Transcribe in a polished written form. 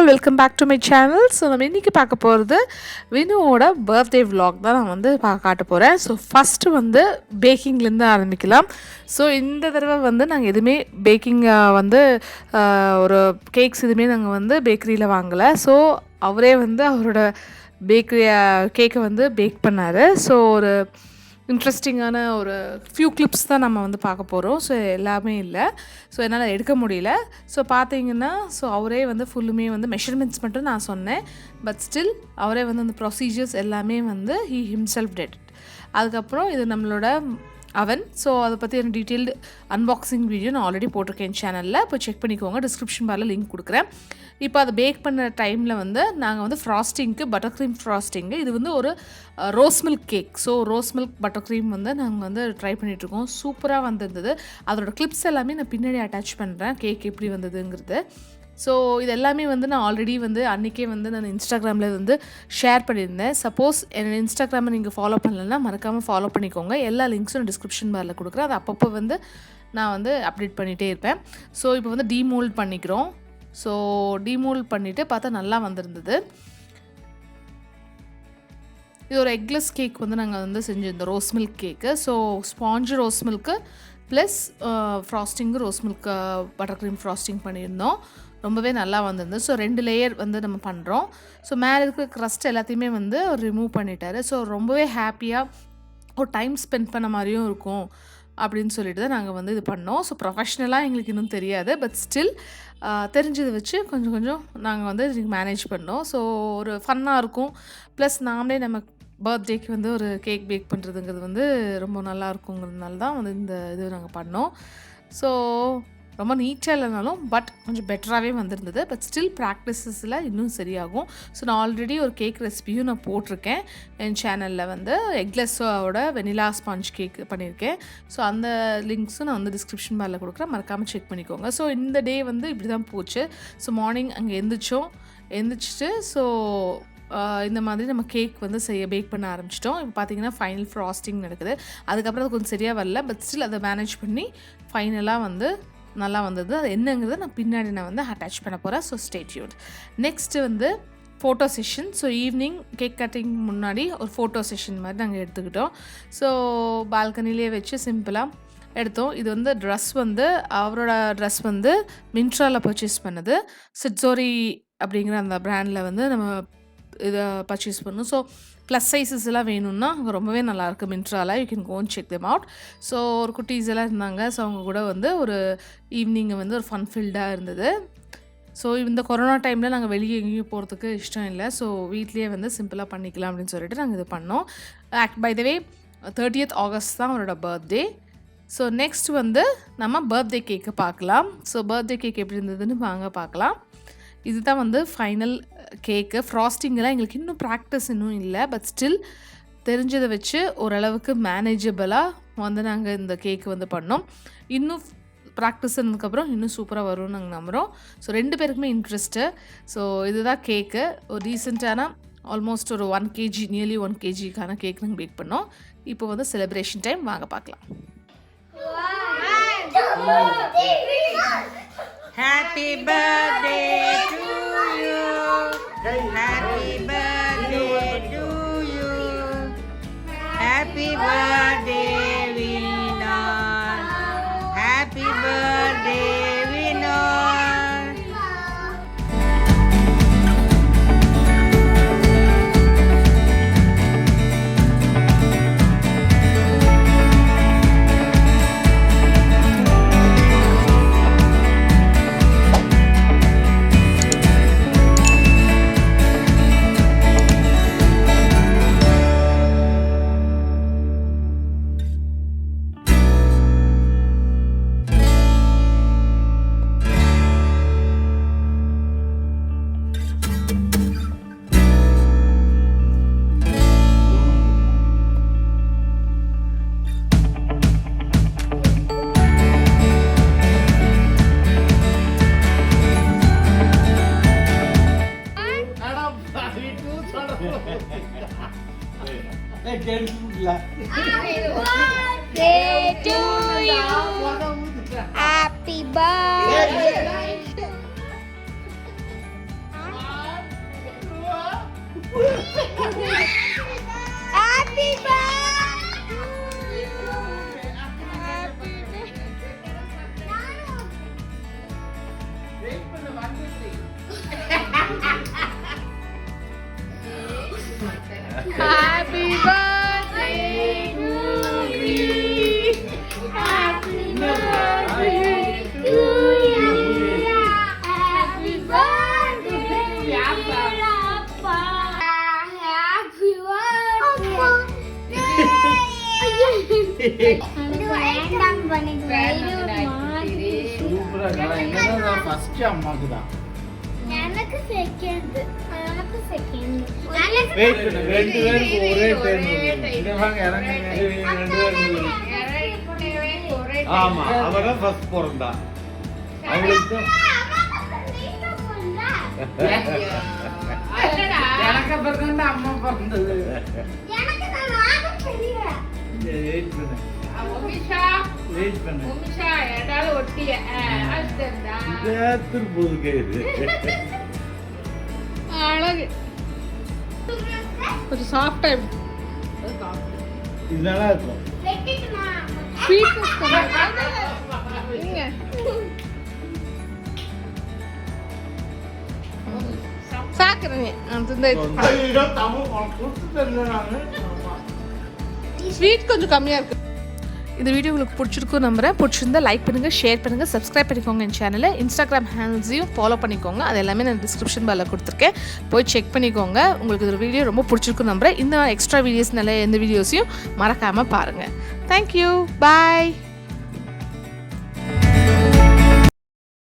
all, welcome back to my channel. So நம்ம இன்னைக்கு பார்க்க போகிறது வினுவோட பர்த்டே vlog தான் நான் வந்து காட்ட போகிறேன். ஸோ ஃபஸ்ட்டு வந்து பேக்கிங்லேருந்து ஆரம்பிக்கலாம். ஸோ இந்த தடவை வந்து நாங்கள் எதுவுமே பேக்கிங் வந்து ஒரு கேக்ஸ் எதுவுமே நாங்கள் வந்து பேக்கரியில் வாங்கலை. ஸோ அவரே வந்து அவரோட பேக்கரி கேக்கை வந்து பேக் பண்ணார். ஸோ ஒரு இன்ட்ரெஸ்டிங்கான ஒரு ஃபியூ கிளிப்ஸ் தான் நம்ம வந்து பார்க்க போகிறோம். ஸோ எல்லாமே இல்லை, ஸோ என்னால் எடுக்க முடியல. ஸோ பார்த்தீங்கன்னா ஸோ அவரே வந்து ஃபுல்லுமே வந்து மெஷர்மெண்ட்ஸ் மட்டும் நான் சொன்னேன். பட் ஸ்டில் அவரே வந்து அந்த ப்ரொசீஜர்ஸ் எல்லாமே வந்து ஹீ ஹிம்செல்ஃப் டெட். அதுக்கப்புறம் இது நம்மளோட அவன். ஸோ அதை பற்றி எனக்கு டீட்டெயில்டு அன்பாக்சிங் வீடியோ நான் ஆல்ரெடி போட்டிருக்கேன் சேனலில், இப்போ செக் பண்ணிக்கோங்க. டிஸ்கிரிப்ஷன் பாரில் லிங்க் கொடுக்குறேன். இப்போ அதை பேக் பண்ண டைமில் வந்து நாங்கள் வந்து ஃப்ராஸ்டிங்க்கு பட்டர் க்ரீம் ஃப்ராஸ்டிங்கு, இது வந்து ஒரு rose milk cake. So rose milk butter cream வந்து நாங்கள் வந்து ட்ரை பண்ணிகிட்ருக்கோம். சூப்பராக வந்திருந்தது. அதோட கிளிப்ஸ் எல்லாமே நான் பின்னாடி அட்டாச் பண்ணுறேன், கேக் எப்படி வந்ததுங்கிறது. ஸோ இது எல்லாமே வந்து நான் ஆல்ரெடி வந்து அன்றைக்கே வந்து நான் இன்ஸ்டாகிராமில் வந்து ஷேர் பண்ணியிருந்தேன். சப்போஸ் என்னோட இன்ஸ்டாகிராமை நீங்கள் ஃபாலோ பண்ணலைன்னா மறக்காமல் ஃபாலோ பண்ணிக்கோங்க. எல்லா லிங்க்ஸும் நான் டிஸ்கிரிப்ஷன் பாரில் கொடுக்குறேன். அது அப்பப்போ வந்து நான் வந்து அப்டேட் பண்ணிகிட்டே இருப்பேன். ஸோ இப்போ வந்து டீமோல்ட் பண்ணிக்கிறோம். ஸோ டீமோல்ட் பண்ணிவிட்டு பார்த்தா நல்லா வந்திருந்தது. இது ஒரு எக்லெஸ் கேக் வந்து நாங்கள் வந்து செஞ்சுருந்தோம், rose milk cake. So sponge rose milk plus frosting rose milk butter cream frosting பண்ணியிருந்தோம். ரொம்பவே நல்லா வந்திருந்தது. ஸோ 2 லேயர் வந்து நம்ம பண்ணுறோம். ஸோ மேலே இருக்கிற க்ரஸ்ட் எல்லாத்தையுமே வந்து ரிமூவ் பண்ணிட்டார். ஸோ ரொம்பவே ஹாப்பியாக ஒரு டைம் ஸ்பெண்ட் பண்ண மாதிரியும் இருக்கும் அப்படின்னு சொல்லிட்டு தான் நாங்கள் வந்து இது பண்ணோம். ஸோ ப்ரொஃபஷ்னலாக எங்களுக்கு இன்னும் தெரியாது, பட் ஸ்டில் தெரிஞ்சதை வச்சு கொஞ்சம் கொஞ்சம் நாங்கள் வந்து மேனேஜ் பண்ணோம். ஸோ ஒரு ஃபன்னாக இருக்கும். ப்ளஸ் நாமளே நம்ம பர்த்டேக்கு வந்து ஒரு கேக் பேக் பண்ணுறதுங்கிறது வந்து ரொம்ப நல்லா இருக்குங்கிறதுனால தான் வந்து இந்த இது நாங்கள் பண்ணோம். ஸோ ரொம்ப நீட்டாக இல்லைனாலும் பட் கொஞ்சம் பெட்டராகவே வந்திருந்தது. பட் ஸ்டில் ப்ராக்டிஸஸில் இன்னும் சரியாகும். ஸோ நான் ஆல்ரெடி ஒரு கேக் ரெசிபியும் நான் போட்டிருக்கேன் என் சேனலில் வந்து. எக்லெஸ்ஸோட வெனிலா ஸ்பாஞ்ச் கேக் பண்ணியிருக்கேன். ஸோ அந்த லிங்க்ஸும் நான் வந்து டிஸ்கிரிப்ஷன் பாரில் கொடுக்குறேன், மறக்காமல் செக் பண்ணிக்கோங்க. ஸோ இந்த டே வந்து இப்படி தான் போச்சு. ஸோ மார்னிங் அங்கே எந்திரிச்சிட்டு ஸோ இந்த மாதிரி நம்ம கேக் வந்து பேக் பண்ண ஆரம்பிச்சிட்டோம். இப்போ பார்த்தீங்கன்னா ஃபைனல் ஃப்ராஸ்டிங் நடக்குது. அதுக்கப்புறம் அது கொஞ்சம் சரியாக வரல, பட் ஸ்டில் அதை மேனேஜ் பண்ணி ஃபைனலாக வந்து நல்லா வந்தது. அது என்னங்கிறத நான் பின்னாடி நான் வந்து அட்டாச் பண்ண போகிறேன். So stay tuned. நெக்ஸ்ட்டு வந்து photo session. So evening cake cutting முன்னாடி ஒரு ஃபோட்டோ செஷன் மாதிரி நாங்கள் எடுத்துக்கிட்டோம். ஸோ பால்கனிலே வச்சு சிம்பிளாக எடுத்தோம். இது வந்து ட்ரெஸ் வந்து அவரோட ட்ரெஸ் வந்து மின்ட்ராவில் பர்ச்சேஸ் பண்ணது. சிட்ஸோரி அப்படிங்கிற அந்த ப்ராண்டில் வந்து நம்ம இதை பர்ச்சேஸ் பண்ணணும். ஸோ ப்ளஸ் சைஸஸ் எல்லாம் வேணும்னா அங்கே ரொம்பவே நல்லாயிருக்கு மின்ட்ராவில். You can go and check them out. So ஒரு குட்டீஸ் எல்லாம் இருந்தாங்க. ஸோ அவங்க கூட வந்து ஒரு ஈவினிங்கை வந்து ஒரு ஃபன் ஃபீல்டாக இருந்தது. ஸோ இந்த கொரோனா டைமில் நாங்கள் வெளியே எங்கேயும் போகிறதுக்கு இஷ்டம் இல்லை. ஸோ வீட்லேயே வந்து சிம்பிளாக பண்ணிக்கலாம் அப்படின்னு சொல்லிட்டு நாங்கள் இது பண்ணோம். By the way 30th August தான் அவரோட பர்த்டே. ஸோ நெக்ஸ்ட் வந்து நம்ம பர்த்டே கேக்கை பார்க்கலாம். ஸோ பர்த்டே கேக் எப்படி இருந்ததுன்னு வாங்க பார்க்கலாம். இதுதான் வந்து ஃபைனல் கேக்கு. ஃப்ராஸ்டிங்கெல்லாம் எங்களுக்கு இன்னும் ப்ராக்டிஸ் இன்னும் இல்லை, பட் ஸ்டில் தெரிஞ்சதை வச்சு ஓரளவுக்கு மேனேஜபிளாக வந்து நாங்கள் இந்த கேக்கு வந்து பண்ணோம். இன்னும் ப்ராக்டிஸ் இருந்ததுக்கப்புறம் இன்னும் சூப்பராக வரும்னு நாங்கள் நம்புகிறோம். ஸோ 2 பேருக்குமே இன்ட்ரெஸ்ட்டு. ஸோ இதுதான் கேக்கு. ஒரு ரீசெண்டான ஆல்மோஸ்ட் ஒரு 1 kg நியர்லி 1 kgக்கான கேக் நாங்கள் பேக் பண்ணோம். இப்போ வந்து செலிப்ரேஷன் டைம், வாங்க பார்க்கலாம். Happy birthday to you. Happy birthday to you. Happy birthday Vinod. Happy birthday Vinod. Happy birthday to you. Happy birthday. வேண்டாம் பண்ணிக்கிறேன் சூப்பரா இருக்கா? என்னன்னா ஃபர்ஸ்ட் அம்மாக்கு தான். எனக்கு செகண்ட் வெயிட் பண்ணு, ரெண்டு பேருக்கு ஒரே டைம். இங்க வாங்க, இறங்குங்க. ரெண்டு பேருக்கு. ஆமா, அவதான் ஃபர்ஸ்ட் பிறந்தா. அவளுக்கு எனக்கு அப்புறம் தான் அம்மா பிறந்தது. வெயிட் பண்ணு, வெயிட் பண்ணு. திருப்பூர் கேது அழகு கொஞ்சம் சாஃப்டா இது நல்லா இருக்கும். ஸ்வீட் கொஞ்சம் கம்மியா இருக்கு. இந்த வீடியோ உங்களுக்கு பிடிச்சிருக்கும் நம்புறேன். பிடிச்சிருந்தா லைக் பண்ணுங்கள், ஷேர் பண்ணுங்கள், சப்ஸ்கிரைப் பண்ணிக்கோங்க என் சேனலை. இன்ஸ்டாகிராம் ஹேண்ட்ஸையும் ஃபாலோ பண்ணிக்கோங்க. அது எல்லாமே நான் டிஸ்கிரிப்ஷன் பாரில் கொடுத்துருக்கேன், போய் செக் பண்ணிக்கோங்க. உங்களுக்கு இந்த வீடியோ ரொம்ப பிடிச்சிருக்கும் நம்புறேன். இந்த எக்ஸ்ட்ரா வீடியோஸ் நல்ல எந்த வீடியோஸையும் மறக்காமல் பாருங்கள். தேங்க்யூ, பாய்.